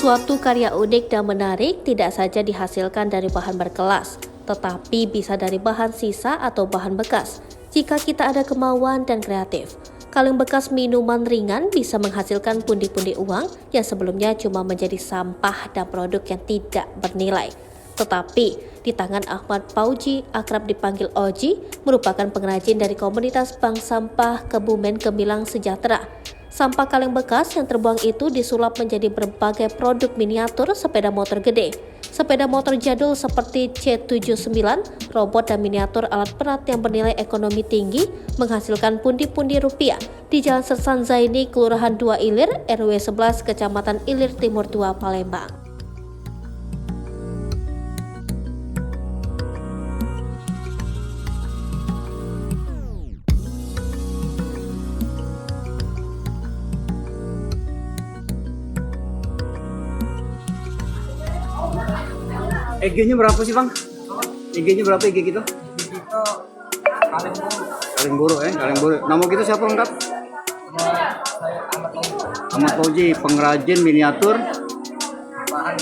Suatu karya unik dan menarik tidak saja dihasilkan dari bahan berkelas, tetapi bisa dari bahan sisa atau bahan bekas. Jika kita ada kemauan dan kreatif, kaleng bekas minuman ringan bisa menghasilkan pundi-pundi uang yang sebelumnya cuma menjadi sampah dan produk yang tidak bernilai. Tetapi di tangan Ahmad Fauji, akrab dipanggil Oji, merupakan pengrajin dari komunitas bank sampah Kebumen Gemilang Sejahtera. Sampah kaleng bekas yang terbuang itu disulap menjadi berbagai produk miniatur sepeda motor gede, sepeda motor jadul seperti C79, robot dan miniatur alat berat yang bernilai ekonomi tinggi menghasilkan pundi-pundi rupiah di Jalan Sersan Zaini, Kelurahan 2 Ilir, RW 11, Kecamatan Ilir Timur 2, Palembang. EG-nya berapa sih Bang? EG-nya berapa EG gitu? Itu Kaleng buru kaleng buru. Nama kita siapa lengkap? saya amat Ahmad Fauji, pengrajin miniatur bahan